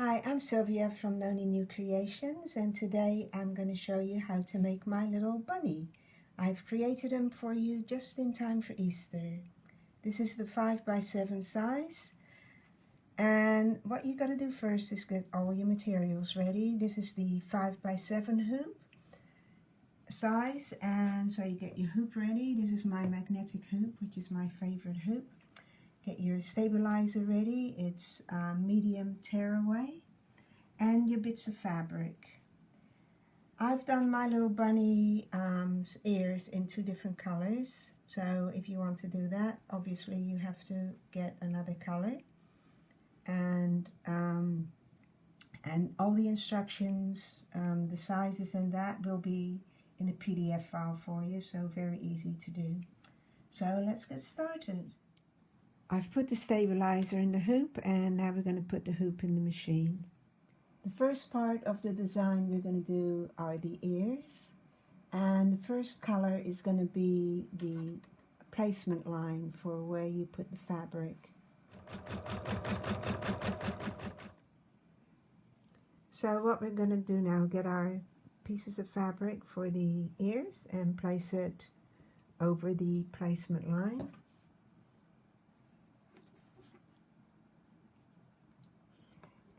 Hi, I'm Sylvia from Noni New Creations, and today I'm going to show you how to make my little bunny. I've created him for you just in time for Easter. This is the 5x7 size, and what you got to do first is get all your materials ready. This is the 5x7 hoop size, and so you get your hoop ready. This is my magnetic hoop, which is my favorite hoop. Get your stabilizer ready, it's medium tearaway, and your bits of fabric. I've done my little bunny ears in 2 different colors, so if you want to do that, obviously you have to get another color. And all the instructions, the sizes and that will be in a PDF file for you, so very easy to do. So let's get started. I've put the stabilizer in the hoop, and now we're going to put the hoop in the machine. The first part of the design we're going to do are the ears, and the first color is going to be the placement line for where you put the fabric. So what we're going to do now, get our pieces of fabric for the ears and place it over the placement line.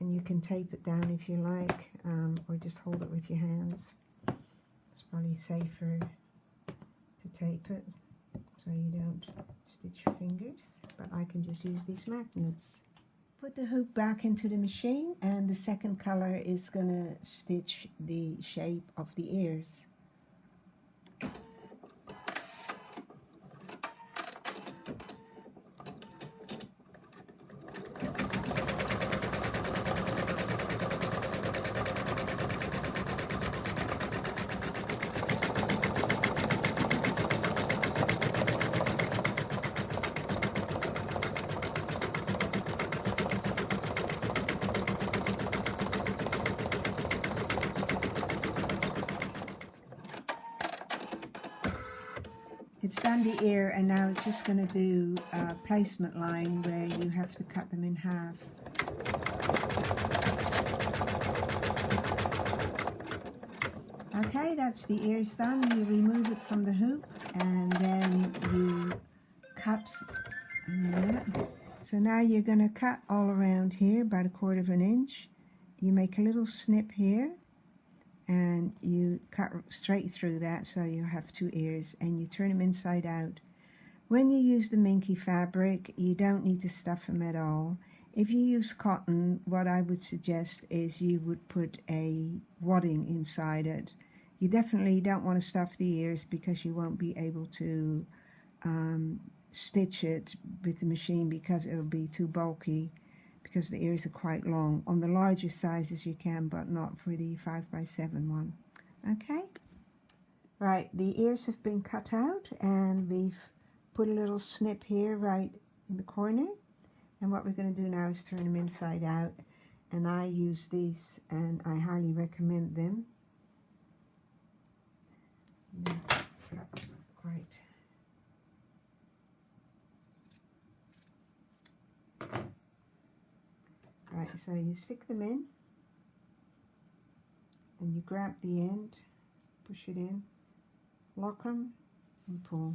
And you can tape it down if you like, or just hold it with your hands. It's probably safer to tape it so you don't stitch your fingers, but I can just use these magnets. Put the hoop back into the machine, and the second color is going to stitch the shape of the ears. It's done the ear, and now it's just going to do a placement line where you have to cut them in half. Okay, that's the ears done. You remove it from the hoop, and then you cut. So now you're going to cut all around here about 1/4 inch. You make a little snip here, and you cut straight through that, so you have 2 ears, and you turn them inside out. When you use the minky fabric, you don't need to stuff them at all. If you use cotton, what I would suggest is you would put a wadding inside it. You definitely don't want to stuff the ears because you won't be able to stitch it with the machine because it'll be too bulky, because the ears are quite long. On the larger sizes you can, but not for the 5x7 one. Okay? Right, the ears have been cut out, and we've put a little snip here right in the corner. And what we're going to do now is turn them inside out. And I use these, and I highly recommend them. Right. Right, so you stick them in, and you grab the end, push it in, lock them, and pull.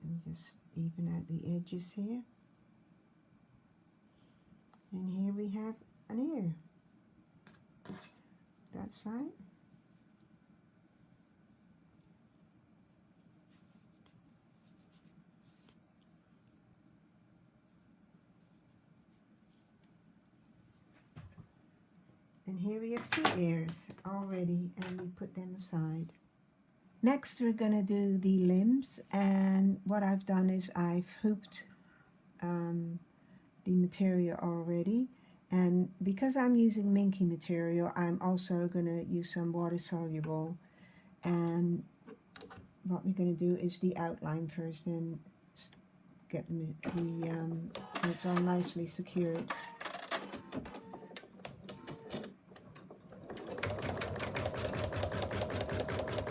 And just even out the edges here. And here we have an ear. It's that side. And here we have 2 ears already, and we put them aside. Next we're going to do the limbs, and what I've done is I've hooped the material already, and because I'm using minky material, I'm also going to use some water-soluble. And what we're going to do is the outline first, and get so it's all nicely secured.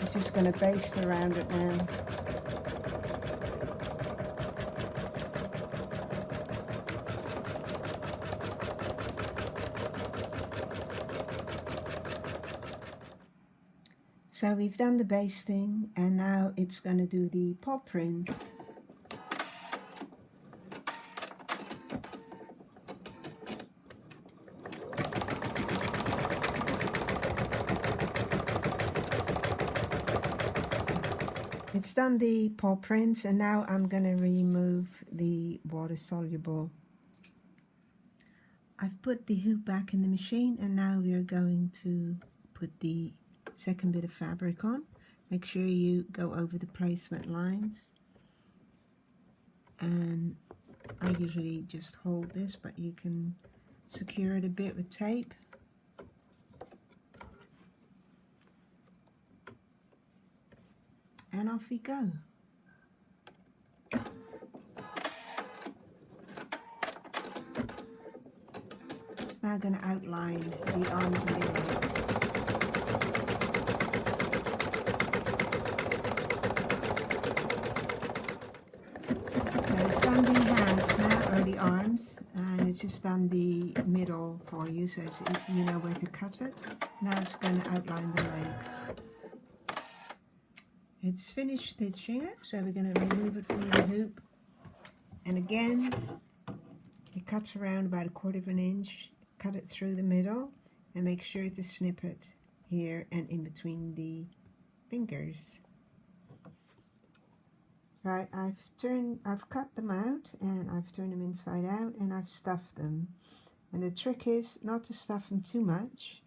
It's just going to baste around it now. So we've done the basting, and now it's going to do the paw prints. It's done the paw prints, and now I'm going to remove the water-soluble. I've put the hoop back in the machine, and now we're going to put the second bit of fabric on. Make sure you go over the placement lines, and I usually just hold this, but you can secure it a bit with tape. And off we go. It's now going to outline the arms and the legs. So it's done the hands now, or the arms, and it's just done the middle for you, so it's, you know where to cut it. Now it's going to outline the legs. It's finished stitching it, so we're going to remove it from the hoop. And again, you cut around about 1/4 inch, cut it through the middle, and make sure to snip it here and in between the fingers. Right, I've cut them out, and I've turned them inside out, and I've stuffed them. And the trick is not to stuff them too much,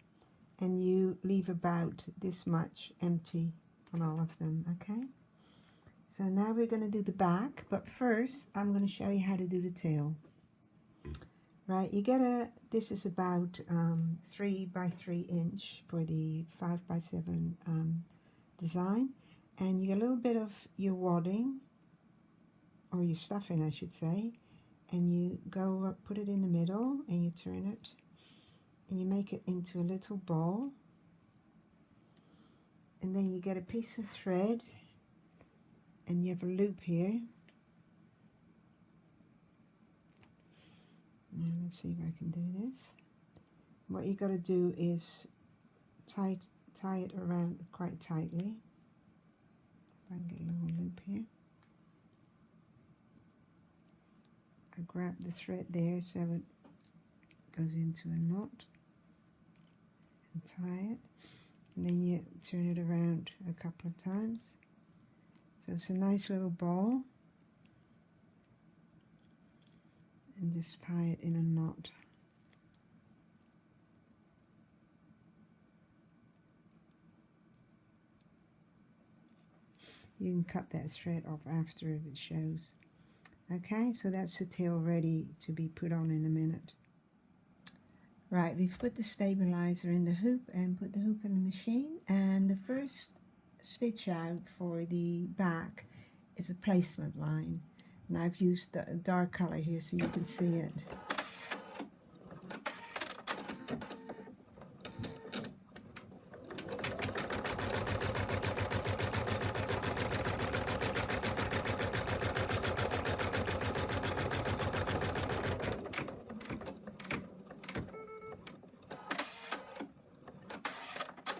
and you leave about this much empty on all of them. Okay, so now we're going to do the back, but first I'm going to show you how to do the tail. Right, you get this is about 3 by 3 inch for the 5 by 7 design, and you get a little bit of your wadding, or your stuffing I should say, and you go up, put it in the middle, and you turn it, and you make it into a little ball. And then you get a piece of thread, and you have a loop here. Now let's see if I can do this. What you got to do is tie it around quite tightly. If I can get a little loop here. I grab the thread there so it goes into a knot, and tie it. And then you turn it around a couple of times. So it's a nice little ball. And just tie it in a knot. You can cut that thread off after if it shows. Okay, so that's the tail ready to be put on in a minute. Right, we've put the stabilizer in the hoop and put the hoop in the machine, and the first stitch out for the back is a placement line, and I've used a dark color here so you can see it.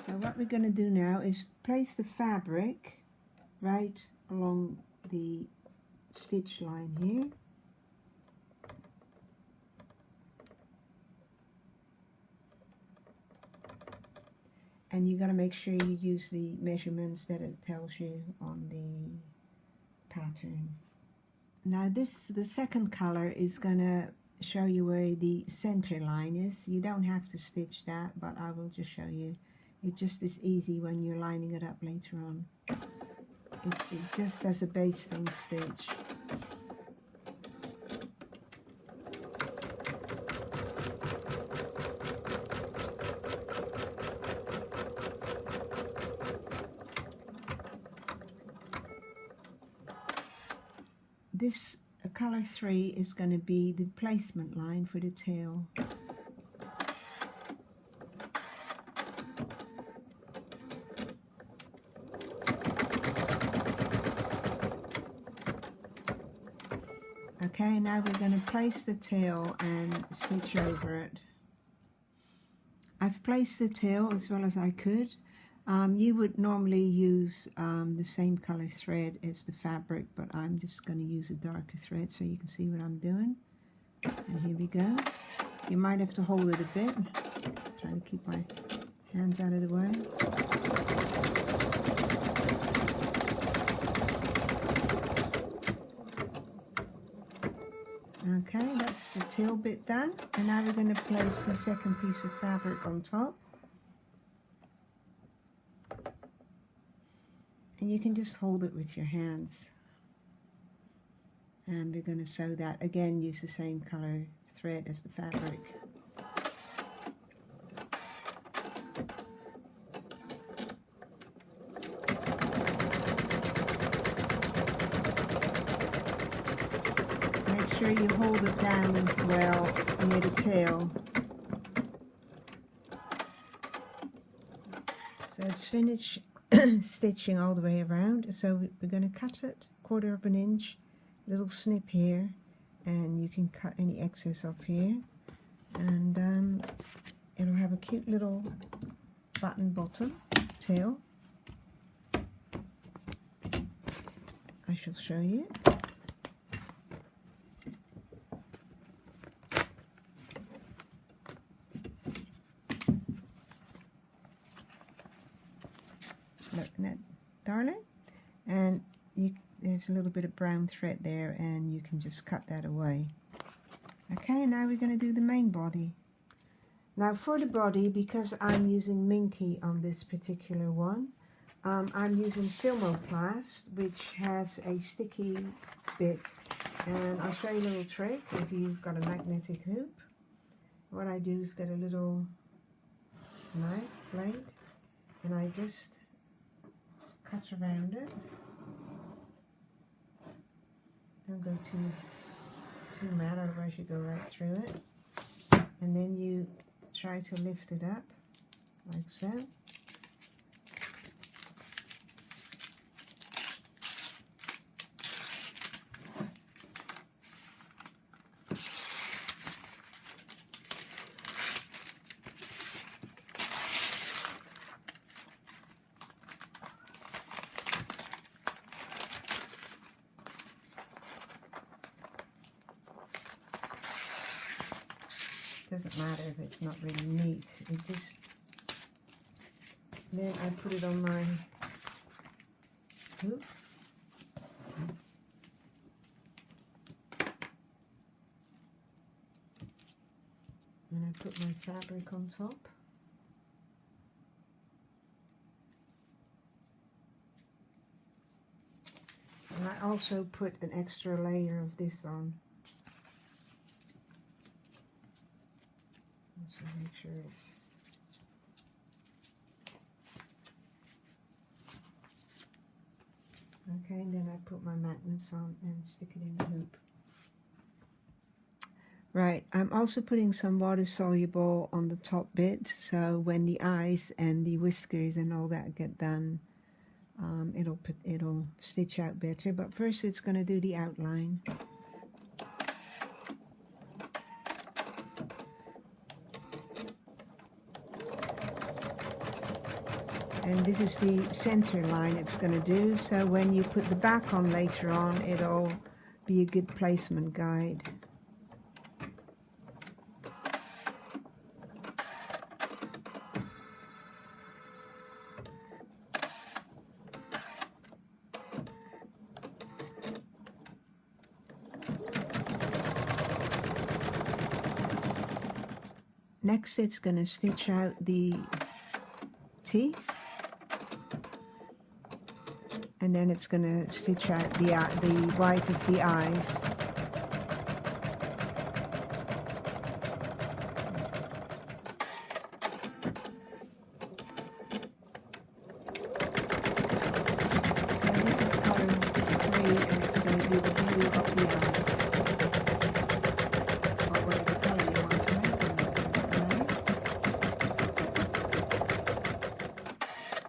So what we're going to do now is place the fabric right along the stitch line here. And you got to make sure you use the measurements that it tells you on the pattern. Now the second color is going to show you where the center line is. You don't have to stitch that, but I will just show you. It just is easy when you're lining it up later on. It just does a basting stitch. This color 3 is going to be the placement line for the tail. Okay, now we're going to place the tail and stitch over it. I've placed the tail as well as I could. You would normally use the same color thread as the fabric, but I'm just going to use a darker thread so you can see what I'm doing. And here we go. You might have to hold it a bit. Try to keep my hands out of the way. Okay, that's the tail bit done. And now we're going to place the second piece of fabric on top. And you can just hold it with your hands. And we're going to sew that. Again, use the same color thread as the fabric. Make sure you hold it down well near the tail. So it's finished stitching all the way around. So we're going to cut it 1/4 of an inch, little snip here, and you can cut any excess off here, and it'll have a cute little button bottom tail. I shall show you. Look at that, darling. And there's a little bit of brown thread there, and you can just cut that away. Okay, now we're going to do the main body. Now for the body, because I'm using Minky on this particular one, I'm using Filmoplast, which has a sticky bit. And I'll show you a little trick if you've got a magnetic hoop. What I do is get a little knife blade, and I just cut around it. Don't go too mad, otherwise you go right through it. And then you try to lift it up like so. Doesn't matter if it's not really neat. It just, then I put it on my hoop. And I put my fabric on top. And I also put an extra layer of this on. So make sure it's okay, and then I put my magnets on and stick it in the hoop. Right, I'm also putting some water-soluble on the top bit, so when the eyes and the whiskers and all that get done, it'll stitch out better. But first it's going to do the outline. And this is the center line it's going to do, so when you put the back on later on, it'll be a good placement guide. Next, it's going to stitch out the teeth. And then it's going to stitch out the white of the eyes. So this is color 3, and it's going to be the blue of the eyes. Or whatever color you want to make them.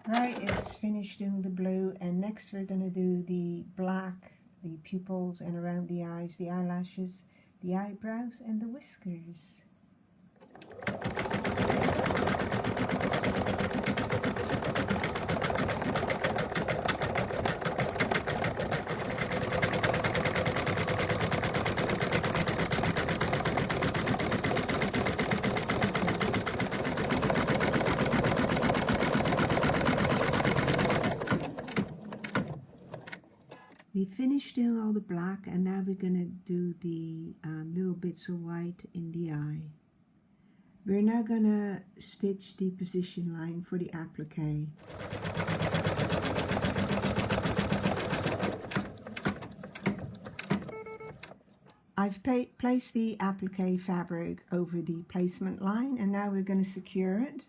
Right, it's finished doing the blue, and next we're going to do the black, the pupils and around the eyes, the eyelashes, the eyebrows and the whiskers. we finished doing all the black, and now we're going to do the little bits of white in the eye. We're now going to stitch the position line for the applique. I've placed the applique fabric over the placement line, and now we're going to secure it.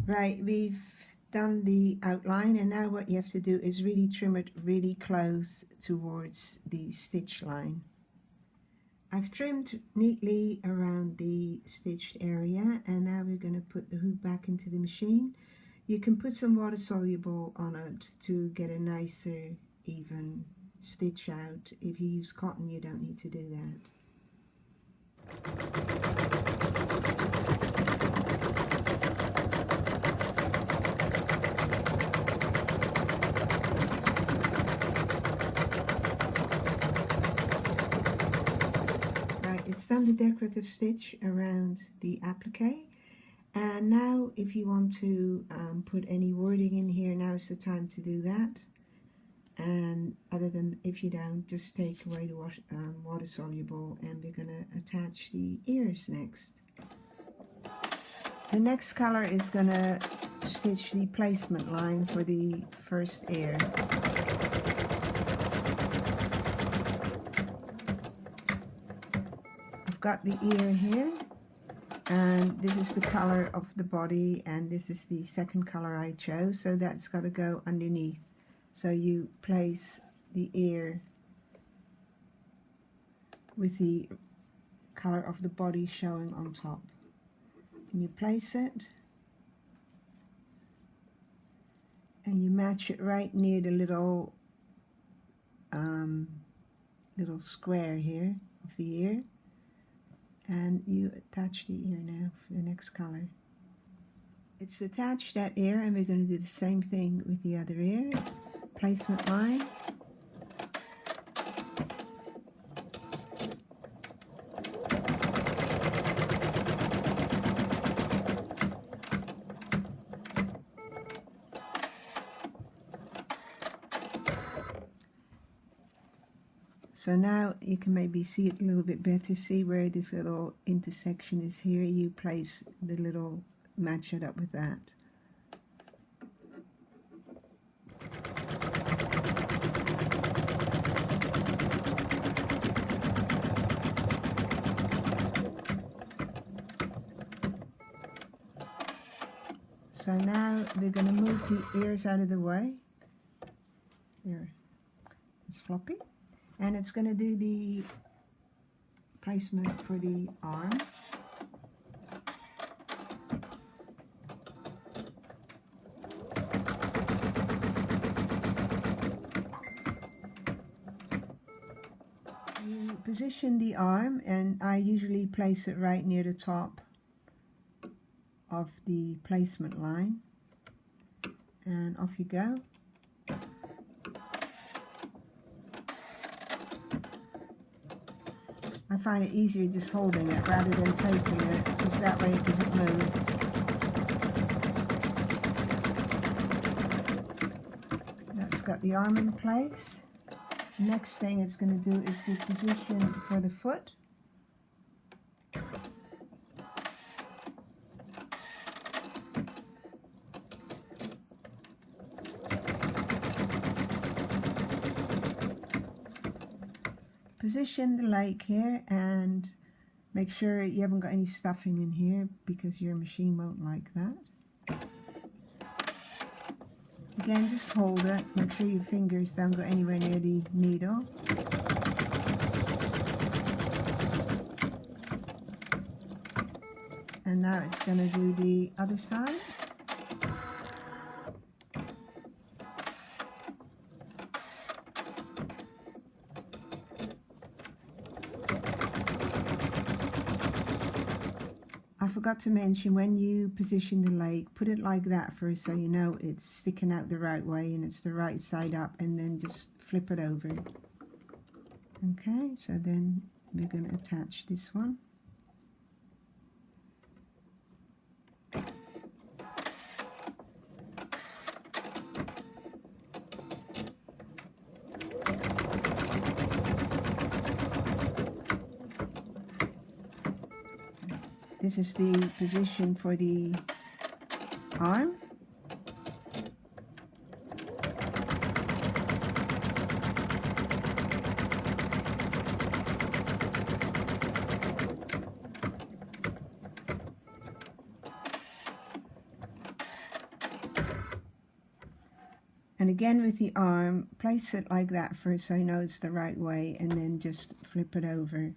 Right, we've done the outline, and now what you have to do is really trim it really close towards the stitch line. I've trimmed neatly around the stitched area, and now we're going to put the hoop back into the machine. You can put some water soluble on it to get a nicer, even stitch out. If you use cotton, you don't need to do that. It's done the decorative stitch around the applique, and now if you want to put any wording in here, now is the time to do that. And other than, if you don't, just take away the water soluble, and we're going to attach the ears next. The next color is going to stitch the placement line for the first ear. Got the ear here, and this is the color of the body, and this is the second color I chose, so that's got to go underneath. So you place the ear with the color of the body showing on top, and you place it and you match it right near the little little square here of the ear. And you attach the ear now for the next color. It's attached, that ear, and we're going to do the same thing with the other ear. Placement line. So now you can maybe see it a little bit better. See where this little intersection is here? You place the little, match it up with that. So now we're going to move the ears out of the way. There, it's floppy. And it's going to do the placement for the arm. You position the arm, and I usually place it right near the top of the placement line. And off you go. I find it easier just holding it rather than taping it, because that way it doesn't move. That's got the arm in place. Next thing it's going to do is the position for the foot. Position the leg here, and make sure you haven't got any stuffing in here, because your machine won't like that. Again, just hold it, make sure your fingers don't go anywhere near the needle. And now it's going to do the other side. forgot to mention, when you position the leg, put it like that first so you know it's sticking out the right way and it's the right side up, and then just flip it over. Okay, so then we're going to attach this one. This is the position for the arm. And again with the arm, place it like that first so you know it's the right way, and then just flip it over.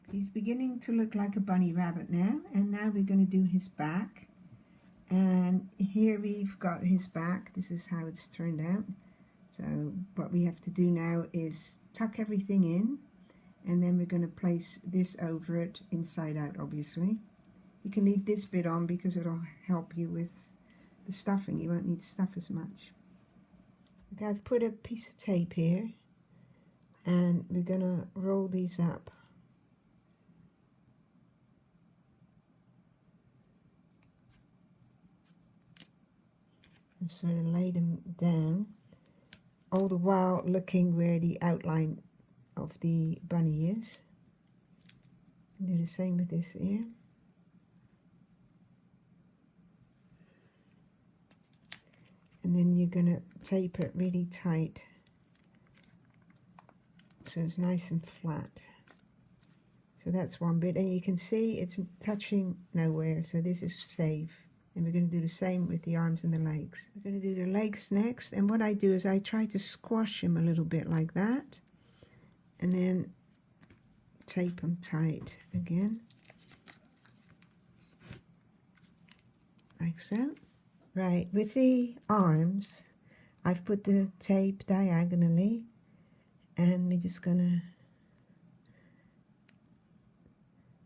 He's beginning to look like a bunny rabbit now, and now we're going to do his back. And here we've got his back. This is how it's turned out. So what we have to do now is tuck everything in, and then we're going to place this over it, inside out obviously. You can leave this bit on because it'll help you with the stuffing. You won't need to stuff as much. Okay, I've put a piece of tape here, and we're going to roll these up. And sort of lay them down, all the while looking where the outline of the bunny is. And do the same with this ear. And then you're going to tape it really tight so it's nice and flat. So that's one bit, and you can see it's touching nowhere, so this is safe. And we're going to do the same with the arms and the legs. We're going to do the legs next, and what I do is I try to squash them a little bit like that, and then tape them tight again, like so. Right, with the arms, I've put the tape diagonally, and we're just going to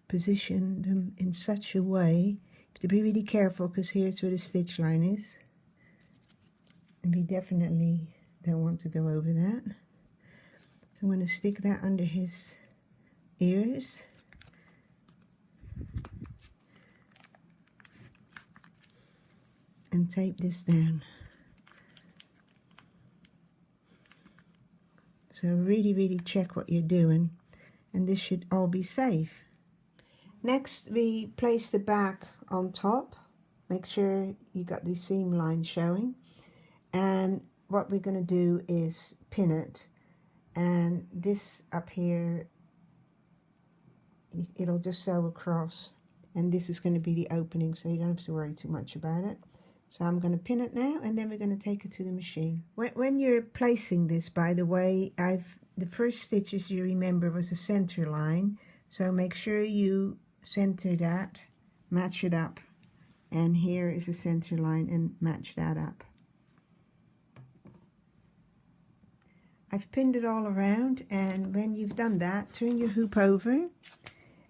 position them in such a way. To be really careful, because here's where the stitch line is, and we definitely don't want to go over that. So I'm going to stick that under his ears, and tape this down. So really check what you're doing, and this should all be safe. Next, we place the back on top. Make sure you got the seam line showing, and what we're going to do is pin it, and this up here, it'll just sew across, and this is going to be the opening, so you don't have to worry too much about it. So I'm going to pin it now, and then we're going to take it to the machine. When you're placing this, by the way, the first stitches you remember was a center line, so make sure you center that, match it up, and here is a center line, and match that up. I've pinned it all around, and when you've done that, turn your hoop over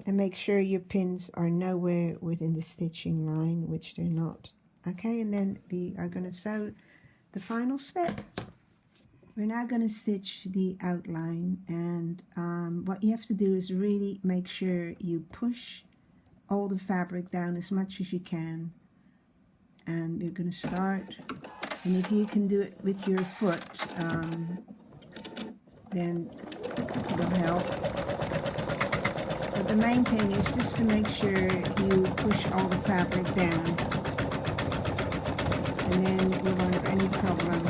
and make sure your pins are nowhere within the stitching line, which they're not. Okay, and then we are going to sew the final step. We're now going to stitch the outline, and what you have to do is really make sure you push all the fabric down as much as you can. And you're going to start, and if you can do it with your foot, then it'll help. But the main thing is just to make sure you push all the fabric down, and then you won't have any problem.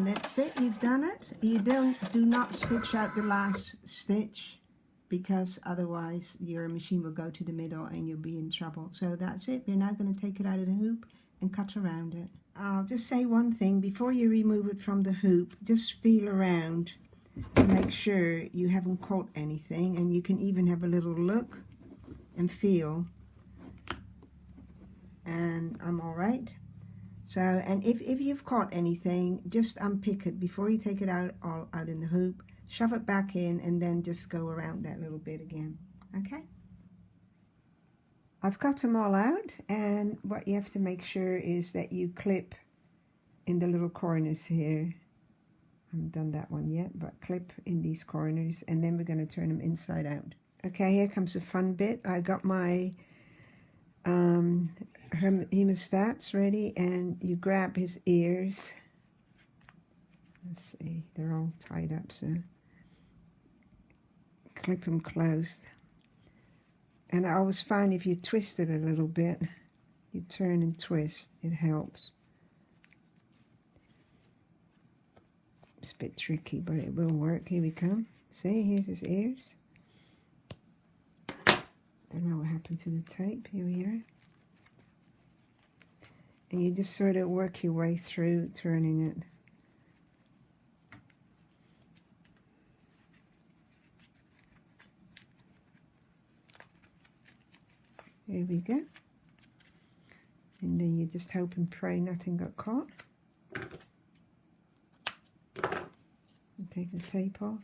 And that's it, you've done it. You do not stitch out the last stitch, because otherwise your machine will go to the middle and you'll be in trouble. So that's it. We're now going to take it out of the hoop and cut around it. I'll just say one thing before you remove it from the hoop. Just feel around to make sure you haven't caught anything, and you can even have a little look and feel, and I'm all right. So, and if you've caught anything, just unpick it before you take it out in the hoop. Shove it back in and then just go around that little bit again. Okay? I've cut them all out, and what you have to make sure is that you clip in the little corners here. I haven't done that one yet, but clip in these corners, and then we're going to turn them inside out. Okay, here comes the fun bit. I got my hemostats ready, and you grab his ears. Let's see, they're all tied up, so clip them closed. And I always find if you twist it a little bit, you turn and twist, it helps. It's a bit tricky, but it will work. Here we come. See, here's his ears. Don't know what happened to the tape. Here we are. And you just sort of work your way through turning it. Here we go. And then you just hope and pray nothing got caught. And take the tape off.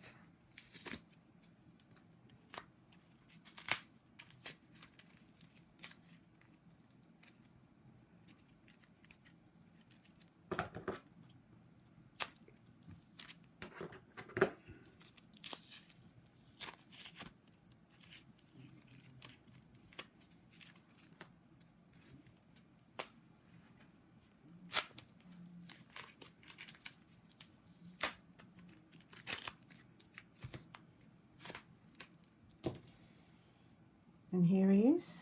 And here he is.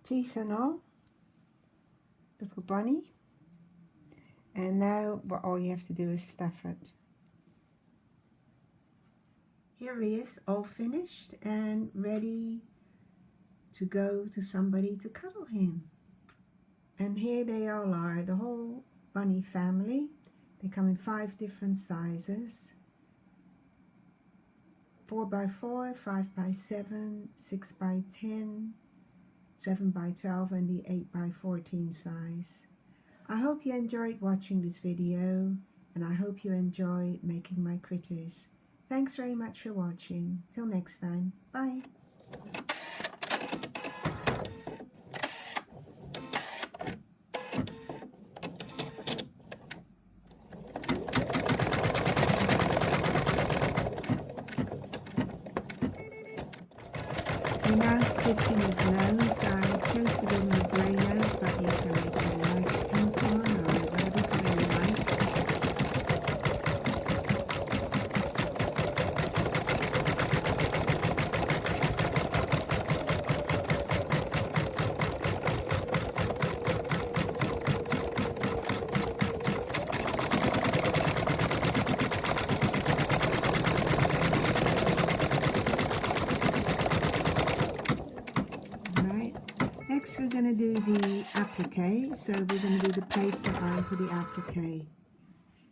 Teeth and all. Little bunny. And now all you have to do is stuff it. Here he is, all finished and ready to go to somebody to cuddle him. And here they all are, the whole bunny family. They come in 5 different sizes. 4x4, 5x7, 6x10, 7x12, and the 8x14 size. I hope you enjoyed watching this video, and I hope you enjoy making my critters. Thanks very much for watching. Till next time. Bye. We're now stitching his nose. I chose to do my grey nose, but you can make a nice pink one or whatever colour you like. Next we're going to do the applique, so we're going to do the placement line for the applique.